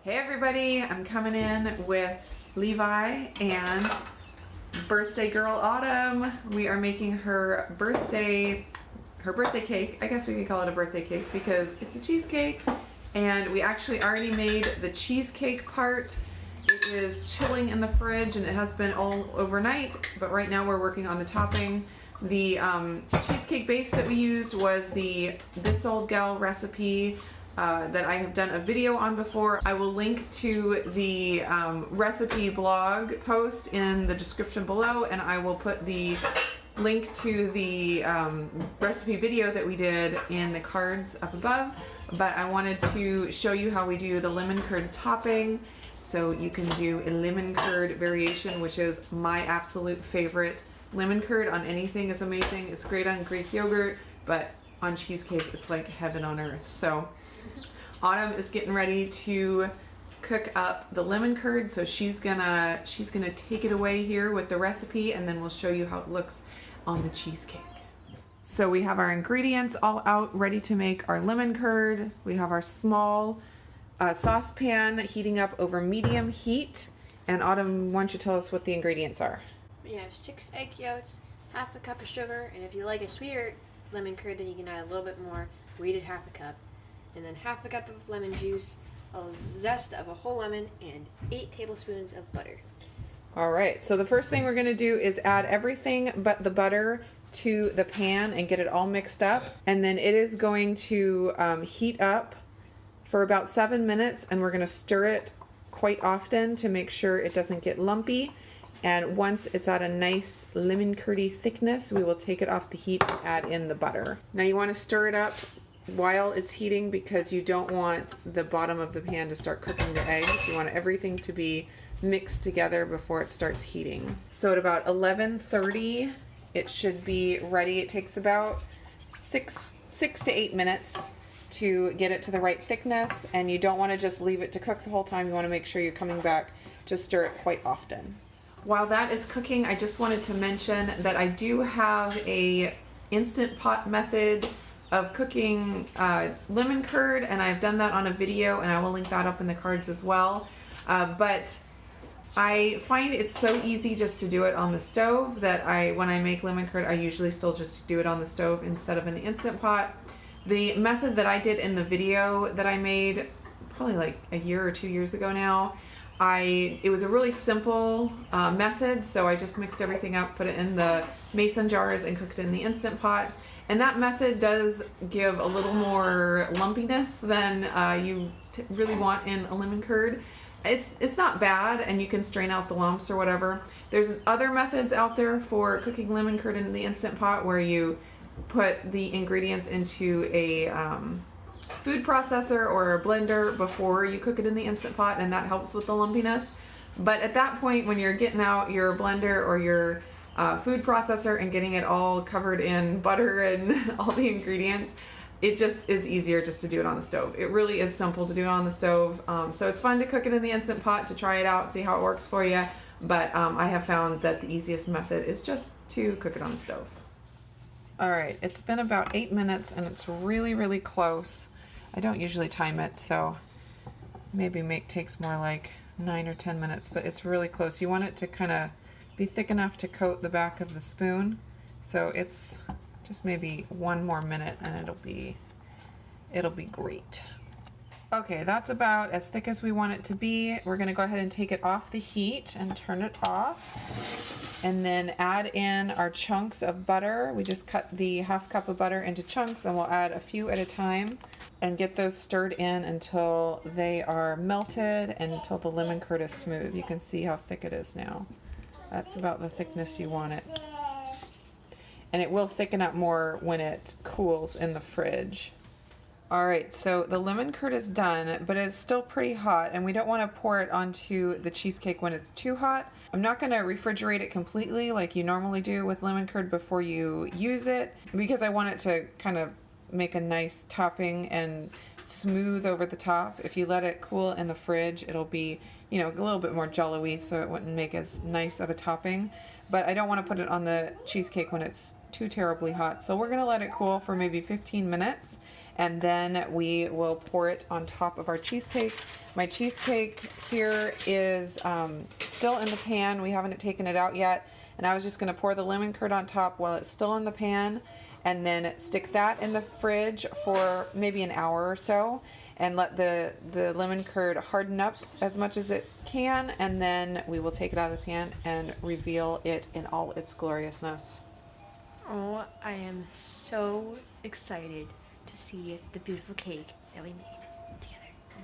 Hey everybody, I'm coming in with Levi and birthday girl Autumn. We are making her birthday cake. I guess we could call it a birthday cake because it's a cheesecake. And we actually already made the cheesecake part. It is chilling in the fridge and it has been all overnight, but right now we're working on the topping. The cheesecake base that we used was the This Old Gal recipe that I have done a video on before. I will link to the recipe blog post in the description below, and I will put the link to the recipe video that we did in the cards up above. But I wanted to show you how we do the lemon curd topping. So you can do a lemon curd variation, which is my absolute favorite. Lemon curd on anything is amazing. It's great on Greek yogurt, but on cheesecake it's like heaven on earth. So Autumn is getting ready to cook up the lemon curd, so she's gonna take it away here with the recipe, and then we'll show you how it looks on the cheesecake. So we have our ingredients all out ready to make our lemon curd. We have our small saucepan heating up over medium heat. And Autumn, why don't you tell us what the ingredients are? We have 6 egg yolks, half a cup of sugar, and if you like a sweeter lemon curd, then you can add a little bit more. We did half a cup. And then half a cup of lemon juice, a zest of a whole lemon, and 8 tablespoons of butter. All right, so the first thing we're gonna do is add everything but the butter to the pan and get it all mixed up. And then it is going to heat up for about 7 minutes, and we're gonna stir it quite often to make sure it doesn't get lumpy. And once it's at a nice lemon curdy thickness, we will take it off the heat and add in the butter. Now you wanna stir it up while it's heating because you don't want the bottom of the pan to start cooking the eggs. You want everything to be mixed together before it starts heating. So at about 11:30, it should be ready. It takes about six to 8 minutes to get it to the right thickness, and you don't want to just leave it to cook the whole time. You want to make sure you're coming back to stir it quite often. While that is cooking, I just wanted to mention that I do have a Instant Pot method of cooking lemon curd, and I've done that on a video, and I will link that up in the cards as well. But I find it's so easy just to do it on the stove that when I make lemon curd, I usually still just do it on the stove instead of in the Instant Pot. The method that I did in the video that I made probably like a year or 2 years ago now, it was a really simple method, so I just mixed everything up, put it in the mason jars, and cooked it in the Instant Pot. And that method does give a little more lumpiness than you really want in a lemon curd. It's not bad, and you can strain out the lumps or whatever. There's other methods out there for cooking lemon curd in the Instant Pot where you put the ingredients into a food processor or a blender before you cook it in the Instant Pot, and that helps with the lumpiness. But at that point, when you're getting out your blender or your food processor and getting it all covered in butter and all the ingredients, it just is easier just to do it on the stove. It really is simple to do it on the stove. So it's fun to cook it in the Instant Pot to try it out, see how it works for you. But I have found that the easiest method is just to cook it on the stove. All right, it's been about 8 minutes and it's really, really close. I don't usually time it, so maybe takes more like 9 or 10 minutes, but it's really close. You want it to kind of be thick enough to coat the back of the spoon. So it's just maybe 1 more minute and it'll be great. Okay, that's about as thick as we want it to be. We're gonna go ahead and take it off the heat and turn it off. And then add in our chunks of butter. We just cut the half cup of butter into chunks, and we'll add a few at a time and get those stirred in until they are melted and until the lemon curd is smooth. You can see how thick it is now. That's about the thickness you want it. And it will thicken up more when it cools in the fridge. Alright, so the lemon curd is done, but it's still pretty hot, and we don't want to pour it onto the cheesecake when it's too hot. I'm not going to refrigerate it completely like you normally do with lemon curd before you use it, because I want it to kind of make a nice topping and smooth over the top. If you let it cool in the fridge, it'll be, you know, a little bit more jello-y, so it wouldn't make as nice of a topping. But I don't want to put it on the cheesecake when it's too terribly hot. So we're going to let it cool for maybe 15 minutes. and then we will pour it on top of our cheesecake. My cheesecake here is still in the pan. We haven't taken it out yet. And I was just going to pour the lemon curd on top while it's still in the pan, and then stick that in the fridge for maybe an hour or so, and let the lemon curd harden up as much as it can, and then we will take it out of the pan and reveal it in all its gloriousness. Oh, I am so excited to see the beautiful cake that we made together.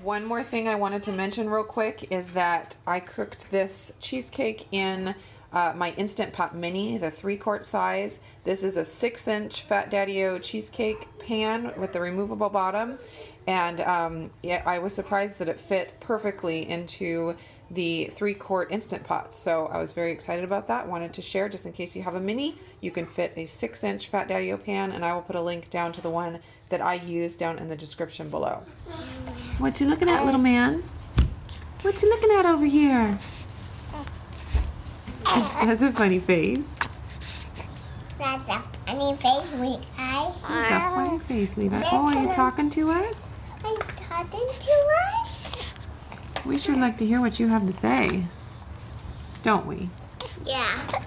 One more thing I wanted to mention real quick is that I cooked this cheesecake in my Instant Pot Mini, the 3-quart size. This is a 6-inch Fat Daddy-O cheesecake pan with the removable bottom. And yeah, I was surprised that it fit perfectly into the 3-quart Instant Pot. So I was very excited about that. Wanted to share just in case you have a mini. You can fit a 6-inch Fat Daddy-O pan, and I will put a link down to the one that I use down in the description below. What you looking at, little man? What you looking at over here? That's a funny face. That's a funny face, Levi. That's a funny face, Levi. Oh, are you talking to us? Are you talking to us? We sure like to hear what you have to say, don't we? Yeah.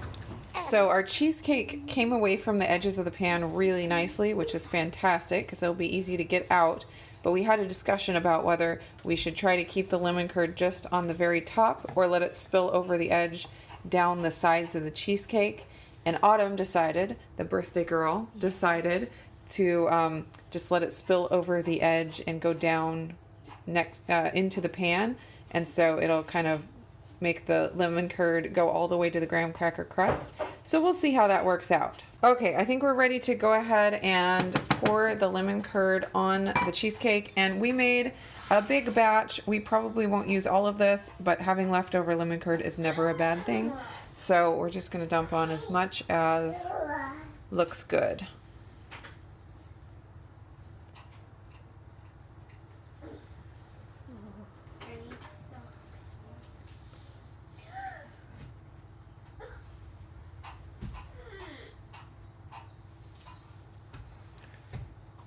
So our cheesecake came away from the edges of the pan really nicely, which is fantastic because it'll be easy to get out. But we had a discussion about whether we should try to keep the lemon curd just on the very top or let it spill over the edge down the sides of the cheesecake. And Autumn decided, the birthday girl, decided to just let it spill over the edge and go down next into the pan. And so it'll kind of make the lemon curd go all the way to the graham cracker crust. So we'll see how that works out. Okay, I think we're ready to go ahead and pour the lemon curd on the cheesecake. And we made a big batch. We probably won't use all of this, but having leftover lemon curd is never a bad thing. So we're just going to dump on as much as looks good.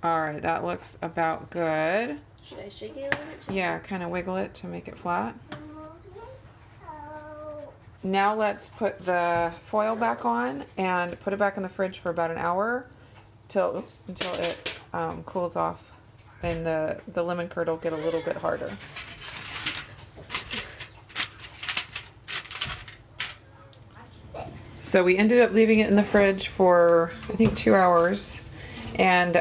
All right, that looks about good. Should I shake it a little bit? Yeah, kind of wiggle it to make it flat. Now let's put the foil back on and put it back in the fridge for about an hour until it cools off, and the lemon curd will get a little bit harder. So we ended up leaving it in the fridge for I think 2 hours, and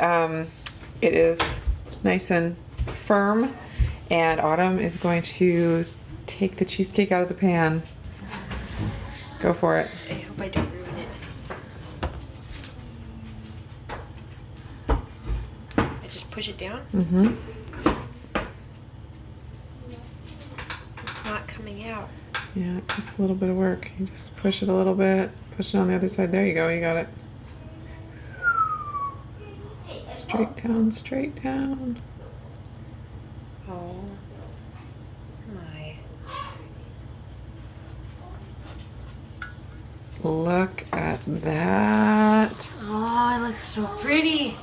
it is nice and firm. And Autumn is going to take the cheesecake out of the pan. Go for it. I hope I don't ruin it. I just push it down? Mm-hmm. It's not coming out. Yeah, it takes a little bit of work. You just push it a little bit. Push it on the other side. There you go. You got it. Straight down, straight down. Oh my. Look at that. Oh, it looks so pretty.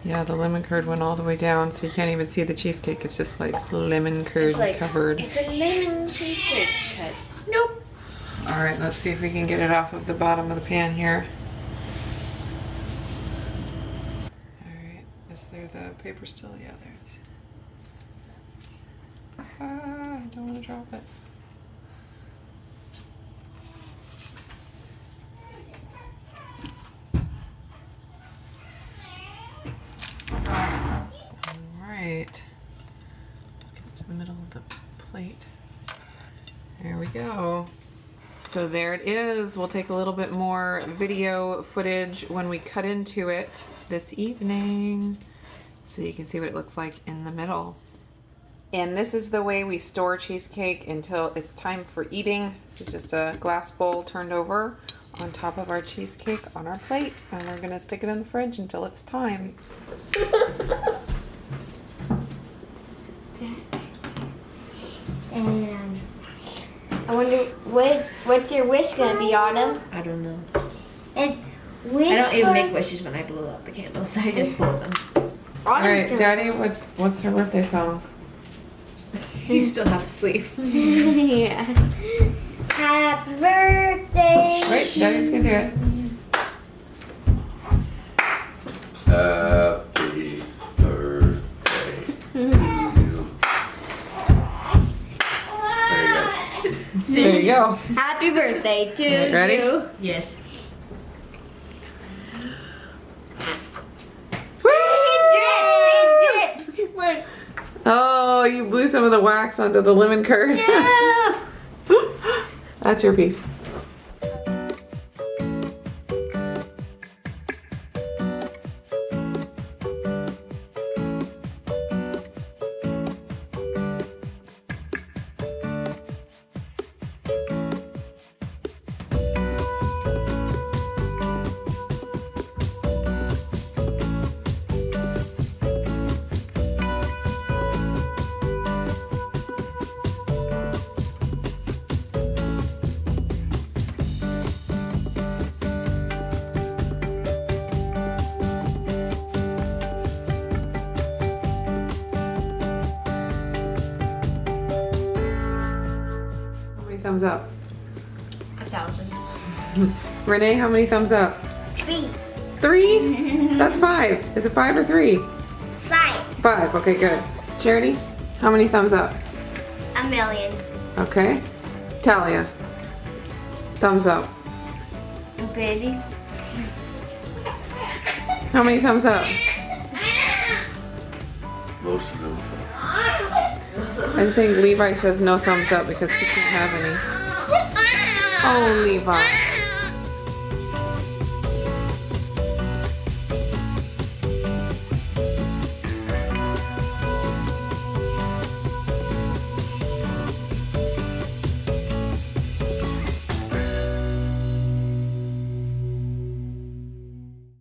Yeah, the lemon curd went all the way down, so you can't even see the cheesecake. It's just like lemon curd covered. It's a lemon cheesecake cut. Nope. All right, let's see if we can get it off of the bottom of the pan here. All right, is there the paper still? Yeah, there it is. Ah, I don't want to drop it. Alright, let's get it to the middle of the plate. There we go. So there it is. We'll take a little bit more video footage when we cut into it this evening so you can see what it looks like in the middle. And this is the way we store cheesecake until it's time for eating. This is just a glass bowl turned over on top of our cheesecake on our plate, and we're gonna stick it in the fridge until it's time. I wonder what's your wish gonna be, Autumn? I don't know. Is I don't even make wishes when I blow out the candles. I just blow them. All right, Daddy, what's her birthday song? He's still half asleep. Yeah. Happy birthday. Wait, Daddy's gonna do it. Happy birthday to you. There you go. There you go. Happy birthday to Alright, ready? you. Yes. It drips. Look. Oh, you blew some of the wax onto the lemon curd. No. That's your piece. How many thumbs up? 1,000. Renee, how many thumbs up? 3. 3? That's 5. Is it 5 or 3? 5. 5. Okay, good. Charity, how many thumbs up? 1,000,000. Okay. Talia, thumbs up. Infinity. How many thumbs up? Most of them. I think Levi says no thumbs up because he can't have any. Oh, Levi.